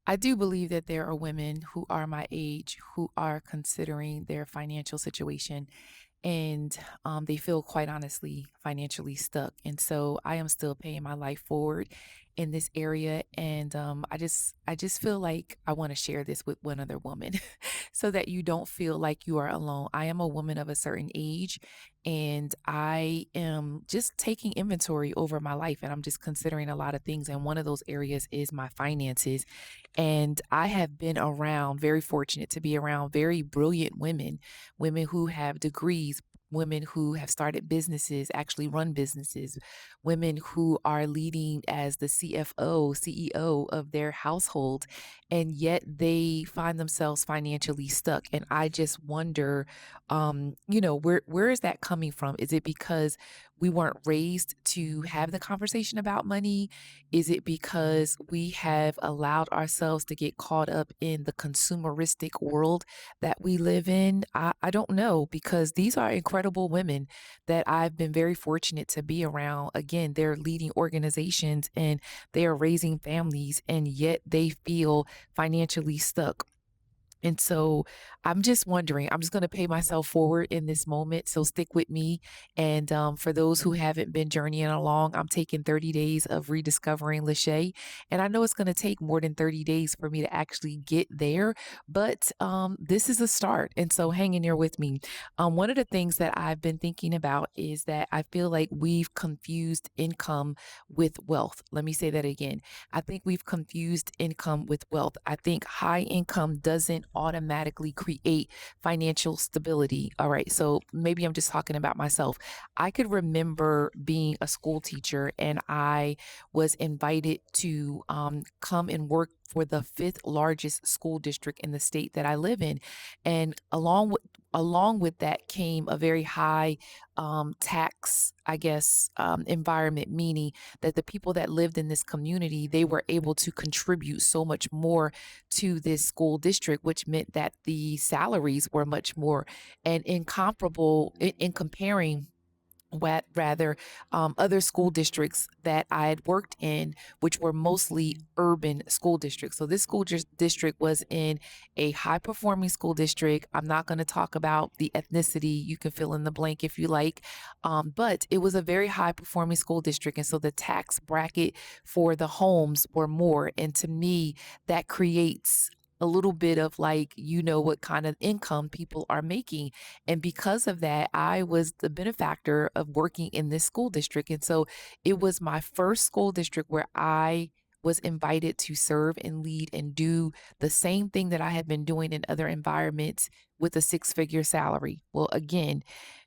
I do believe that there are women who are my age who are considering their financial situation and they feel quite honestly financially stuck. And so I am still paying my life forward in this area, and I just feel like I want to share this with one other woman so that you don't feel like you are alone. I am a woman of a certain age, and I am just taking inventory over my life, and I'm just considering a lot of things, and one of those areas is my finances. And I have been around, very fortunate to be around very brilliant women, women who have degrees, women who have started businesses, actually run businesses, women who are leading as the CFO, CEO of their household, and yet they find themselves financially stuck. And I just wonder, where is that coming from? Is it because we weren't raised to have the conversation about money? Is it because we have allowed ourselves to get caught up in the consumeristic world that we live in? I don't know, because these are incredible women that I've been very fortunate to be around. Again, they're leading organizations and they are raising families, and yet they feel financially stuck. And so I'm just wondering, I'm just going to pay myself forward in this moment. So stick with me. And for those who haven't been journeying along, I'm taking 30 days of rediscovering Lashay. And I know it's going to take more than 30 days for me to actually get there, but this is a start. And so hang in there with me. One of the things that I've been thinking about is that I feel like we've confused income with wealth. Let me say that again. I think we've confused income with wealth. I think high income doesn't automatically create financial stability. All right. So maybe I'm just talking about myself. I could remember being a school teacher and I was invited to come and work for the fifth largest school district in the state that I live in. And along with that came a very high tax, I guess, environment, meaning that the people that lived in this community, they were able to contribute so much more to this school district, which meant that the salaries were much more. And incomparable in comparing what rather other school districts that I had worked in, which were mostly urban school districts. So this district was in a high performing school district. I'm not going to talk about the ethnicity. You can fill in the blank if you like. But it was a very high performing school district. And so the tax bracket for the homes were more. And to me, that creates a little bit of like, what kind of income people are making. And because of that, I was the benefactor of working in this school district. And so it was my first school district where I was invited to serve and lead and do the same thing that I had been doing in other environments with a six-figure salary. Well, again,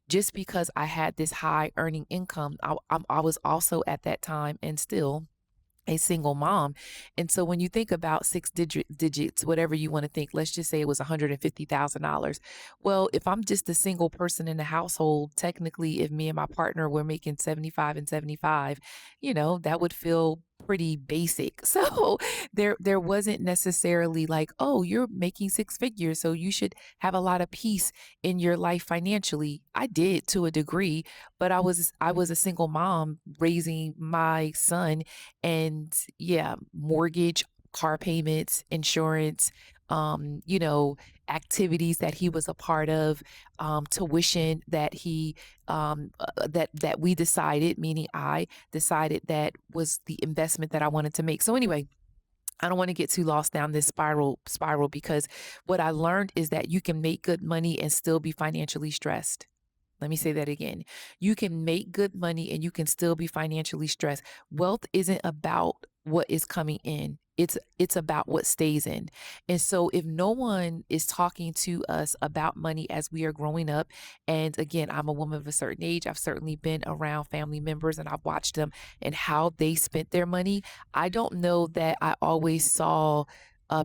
just because I had this high earning income, I was also at that time and still a single mom. And so when you think about digits, whatever you want to think, let's just say it was $150,000. Well, if I'm just a single person in the household, technically, if me and my partner were making 75 and 75, that would feel pretty basic. So there wasn't necessarily like, oh, you're making six figures, so you should have a lot of peace in your life financially. I did to a degree, but I was a single mom raising my son, and yeah, mortgage, car payments, insurance, activities that he was a part of, tuition that that we decided, meaning I decided that was the investment that I wanted to make. So anyway, I don't want to get too lost down this spiral, because what I learned is that you can make good money and still be financially stressed. Let me say that again. You can make good money and you can still be financially stressed. Wealth isn't about what is coming in. It's about what stays in. And so if no one is talking to us about money as we are growing up, and again, I'm a woman of a certain age, I've certainly been around family members and I've watched them and how they spent their money. I don't know that I always saw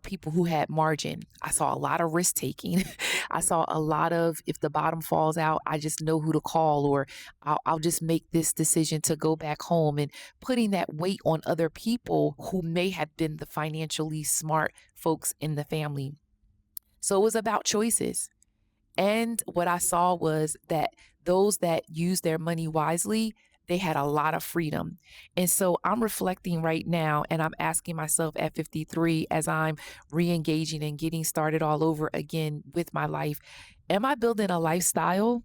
people who had margin. I saw a lot of risk taking. I saw a lot of, if the bottom falls out, I just know who to call, or I'll just make this decision to go back home, and putting that weight on other people who may have been the financially smart folks in the family. So it was about choices. And what I saw was that those that use their money wisely, they had a lot of freedom. And so I'm reflecting right now and I'm asking myself at 53 as I'm re engaging and getting started all over again with my life, am I building a lifestyle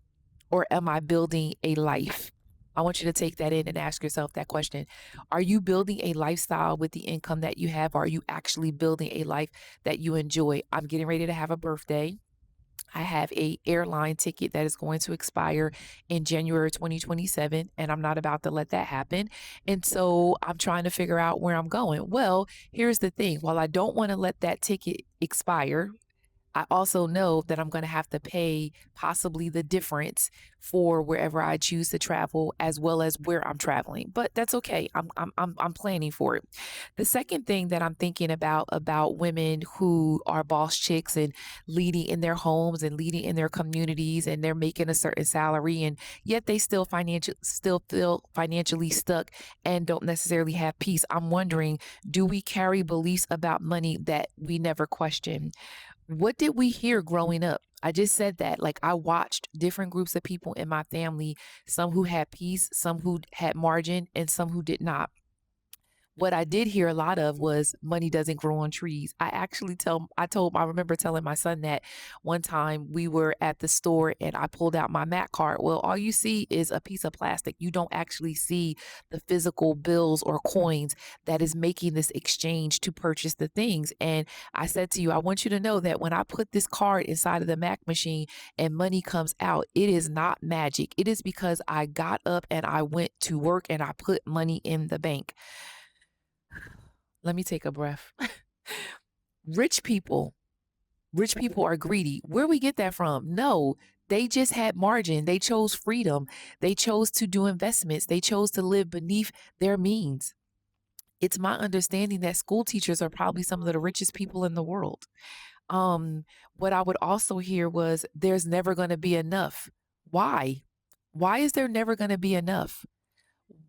or am I building a life? I want you to take that in and ask yourself that question. Are you building a lifestyle with the income that you have? Or are you actually building a life that you enjoy? I'm getting ready to have a birthday. I have a airline ticket that is going to expire in January 2027 and I'm not about to let that happen. And so I'm trying to figure out where I'm going. Well, here's the thing. While I don't want to let that ticket expire, I also know that I'm going to have to pay possibly the difference for wherever I choose to travel as well as where I'm traveling. But that's okay. I'm planning for it. The second thing that I'm thinking about women who are boss chicks and leading in their homes and leading in their communities and they're making a certain salary and yet they still feel financially stuck and don't necessarily have peace. I'm wondering, do we carry beliefs about money that we never question? What did we hear growing up? I just said that. Like, I watched different groups of people in my family, some who had peace, some who had margin, and some who did not. What I did hear a lot of was money doesn't grow on trees. I remember telling my son that one time we were at the store and I pulled out my Mac card. Well, all you see is a piece of plastic. You don't actually see the physical bills or coins that is making this exchange to purchase the things. And I said to you, I want you to know that when I put this card inside of the Mac machine and money comes out, it is not magic. It is because I got up and I went to work and I put money in the bank. Let me take a breath. Rich people, rich people are greedy. Where we get that from? No, they just had margin. They chose freedom. They chose to do investments. They chose to live beneath their means. It's my understanding that school teachers are probably some of the richest people in the world. Um, what I would also hear was there's never going to be enough. Why? Why is there never going to be enough?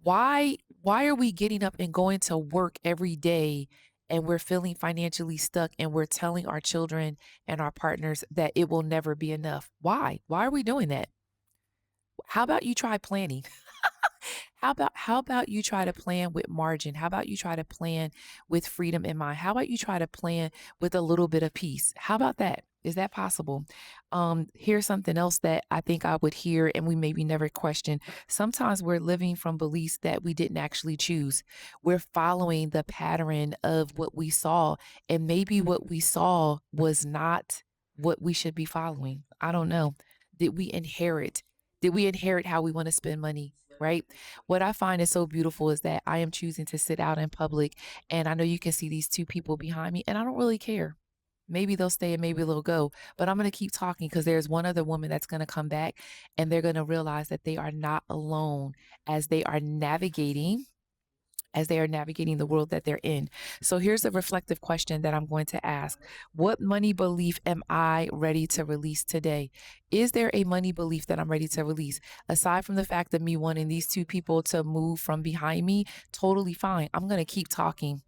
Why are we getting up and going to work every day and we're feeling financially stuck and we're telling our children and our partners that it will never be enough? Why are we doing that? How about you try planning? How about you try to plan with margin? How about you try to plan with freedom in mind? How about you try to plan with a little bit of peace? How about that? Is that possible? Here's something else that I think I would hear and we maybe never question. Sometimes we're living from beliefs that we didn't actually choose. We're following the pattern of what we saw, and maybe what we saw was not what we should be following. I don't know. Did we inherit? Did we inherit how we want to spend money? Right? What I find is so beautiful is that I am choosing to sit out in public. And I know you can see these two people behind me, and I don't really care. Maybe they'll stay and maybe they'll go, but I'm going to keep talking because there's one other woman that's going to come back and they're going to realize that they are not alone as they are navigating the world that they're in. So here's a reflective question that I'm going to ask. What money belief am I ready to release today? Is there a money belief that I'm ready to release? Aside from the fact of me wanting these two people to move from behind me, totally fine. I'm going to keep talking.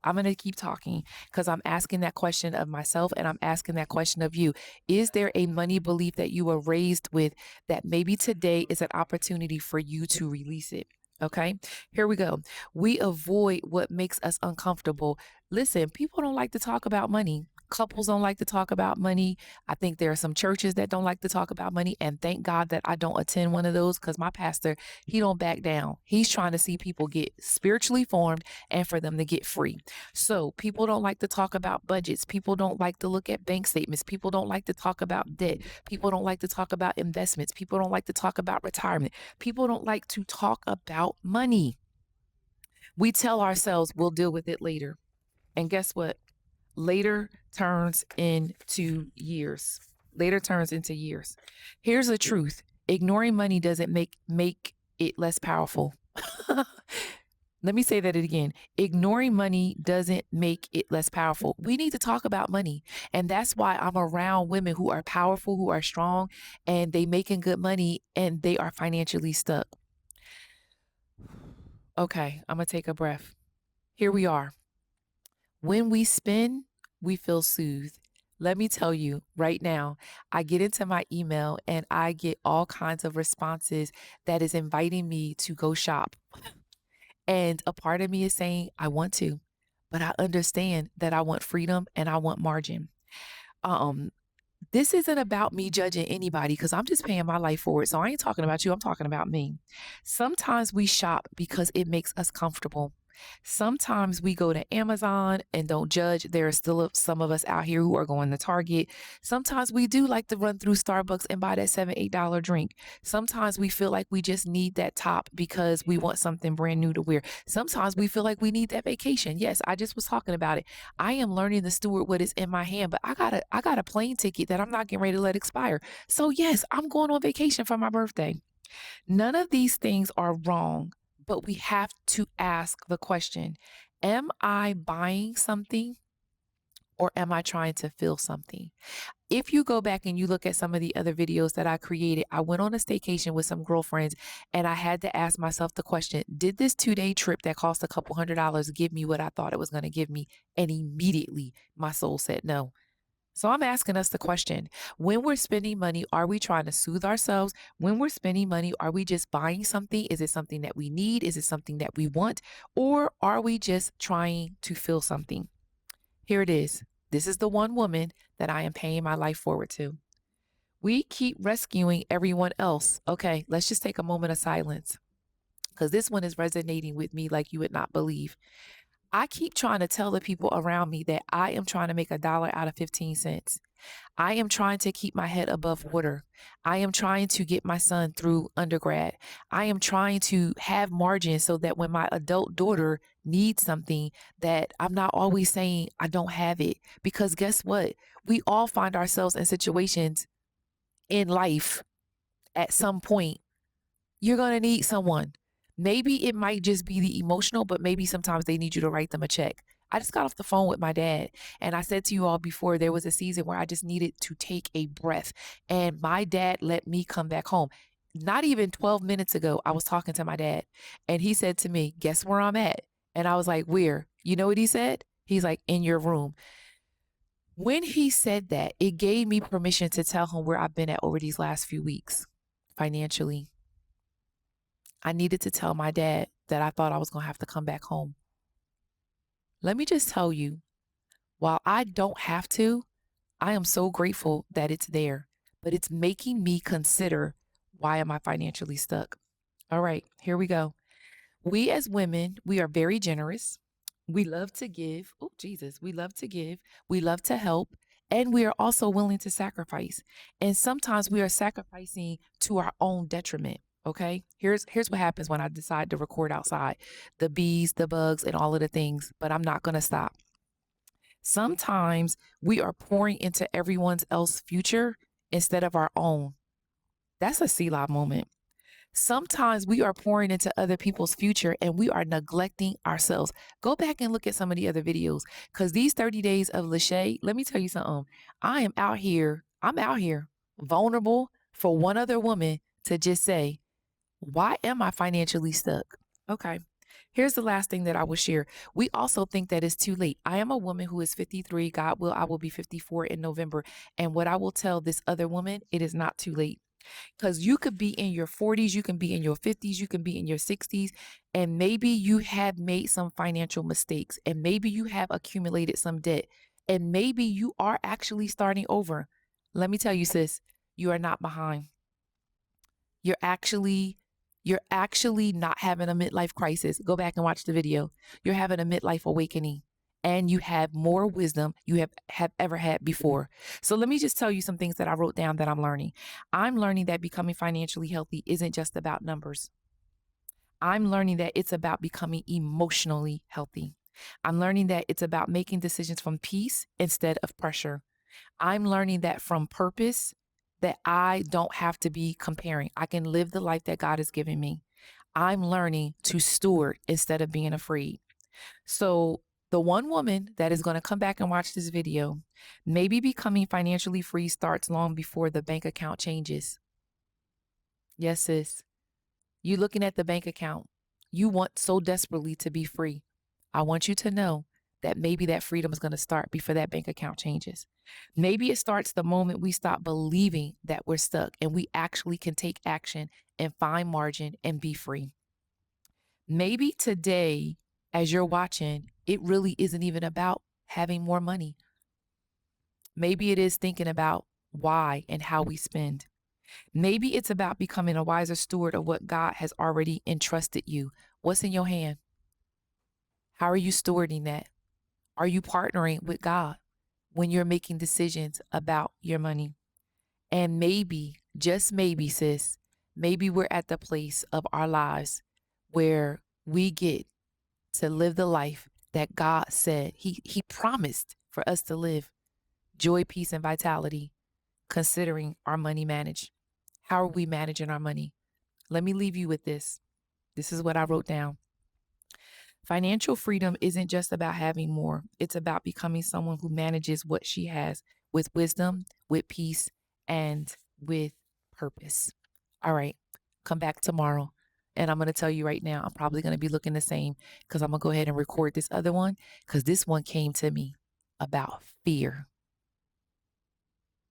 I'm going to keep talking because I'm asking that question of myself and I'm asking that question of you. Is there a money belief that you were raised with that maybe today is an opportunity for you to release it? Okay, here we go. We avoid what makes us uncomfortable. Listen, people don't like to talk about money. Couples don't like to talk about money. I think there are some churches that don't like to talk about money. And thank God that I don't attend one of those because my pastor, he don't back down. He's trying to see people get spiritually formed and for them to get free. So people don't like to talk about budgets. People don't like to look at bank statements. People don't like to talk about debt. People don't like to talk about investments. People don't like to talk about retirement. People don't like to talk about money. We tell ourselves we'll deal with it later. And guess what? Later turns into years. Later turns into years. Here's the truth. Ignoring money doesn't make it less powerful. Let me say that again. Ignoring money doesn't make it less powerful. We need to talk about money. And that's why I'm around women who are powerful, who are strong, and they making good money and they are financially stuck. Okay, I'm going to take a breath. Here we are. When we spend, we feel soothed. Let me tell you right now, I get into my email and I get all kinds of responses that is inviting me to go shop. And a part of me is saying, I want to, but I understand that I want freedom and I want margin. Um, this isn't about me judging anybody because I'm just paying my life forward. So I ain't talking about you, I'm talking about me. Sometimes we shop because it makes us comfortable. Sometimes we go to Amazon and don't judge. There are still some of us out here who are going to Target. Sometimes we do like to run through Starbucks and buy that $7, $8 drink. Sometimes we feel like we just need that top because we want something brand new to wear. Sometimes we feel like we need that vacation. Yes, I just was talking about it. I am learning to steward what is in my hand, but I got a plane ticket that I'm not getting ready to let expire. So yes, I'm going on vacation for my birthday. None of these things are wrong, but we have to ask the question, am I buying something or am I trying to feel something? If you go back and you look at some of the other videos that I created, I went on a staycation with some girlfriends and I had to ask myself the question, did this 2 day trip that cost a couple $100 give me what I thought it was going to give me? And immediately my soul said no. So I'm asking us the question, when we're spending money, are we trying to soothe ourselves? When we're spending money, are we just buying something? Is it something that we need? Is it something that we want? Or are we just trying to feel something? Here it is. This is the one woman that I am paying my life forward to. We keep rescuing everyone else. Okay, let's just take a moment of silence because this one is resonating with me like you would not believe. I keep trying to tell the people around me that I am trying to make $1 out of 15 cents. I am trying to keep my head above water. I am trying to get my son through undergrad. I am trying to have margin so that when my adult daughter needs something that I'm not always saying I don't have it, because guess what? We all find ourselves in situations in life at some point you're going to need someone. Maybe it might just be the emotional, but maybe sometimes they need you to write them a check. I just got off the phone with my dad, and I said to you all before, there was a season where I just needed to take a breath, and my dad let me come back home. Not even 12 minutes ago, I was talking to my dad, and he said to me, guess where I'm at? And I was like, where? You know what he said? He's like, in your room. When he said that, it gave me permission to tell him where I've been at over these last few weeks financially. I needed to tell my dad that I thought I was going to have to come back home. Let me just tell you, while I don't have to, I am so grateful that it's there, but it's making me consider, why am I financially stuck? All right, here we go. We as women, we are very generous. We love to give. Oh, Jesus. We love to give. We love to help. And we are also willing to sacrifice. And sometimes we are sacrificing to our own detriment. Okay. Here's what happens when I decide to record outside. The bees, the bugs, and all of the things, but I'm not gonna stop. Sometimes we are pouring into everyone else's future instead of our own. That's a Selah moment. Sometimes we are pouring into other people's future and we are neglecting ourselves. Go back and look at some of the other videos because these 30 days of Lashay, let me tell you something. I'm out here vulnerable for one other woman to just say, why am I financially stuck? Okay. Here's the last thing that I will share. We also think that it's too late. I am a woman who is 53. God will, I will be 54 in November. And what I will tell this other woman, it is not too late. Because you could be in your 40s, you can be in your 50s, you can be in your 60s, and maybe you have made some financial mistakes, and maybe you have accumulated some debt, and maybe you are actually starting over. Let me tell you, sis, you are not behind. You're actually you're actually not having a midlife crisis. Go back and watch the video. You're having a midlife awakening and you have more wisdom you have ever had before. So let me just tell you some things that I wrote down that I'm learning. I'm learning that becoming financially healthy isn't just about numbers. I'm learning that it's about becoming emotionally healthy. I'm learning that it's about making decisions from peace instead of pressure. I'm learning that from purpose, that I don't have to be comparing. I can live the life that God has given me. I'm learning to steward instead of being afraid. So, the one woman that is going to come back and watch this video, maybe becoming financially free starts long before the bank account changes. Yes, sis. You looking at the bank account. You want so desperately to be free. I want you to know that maybe that freedom is going to start before that bank account changes. Maybe it starts the moment we stop believing that we're stuck and we actually can take action and find margin and be free. Maybe today, as you're watching, it really isn't even about having more money. Maybe it is thinking about why and how we spend. Maybe it's about becoming a wiser steward of what God has already entrusted you. What's in your hand? How are you stewarding that? Are you partnering with God when you're making decisions about your money? And maybe, just maybe, sis, maybe we're at the place of our lives where we get to live the life that God said He promised for us to live: joy, peace, and vitality, considering our money managed. How are we managing our money? Let me leave you with this. This is what I wrote down. Financial freedom isn't just about having more, it's about becoming someone who manages what she has with wisdom, with peace, and with purpose. All right, come back tomorrow. And I'm going to tell you right now, I'm probably going to be looking the same because I'm going to go ahead and record this other one because this one came to me about fear.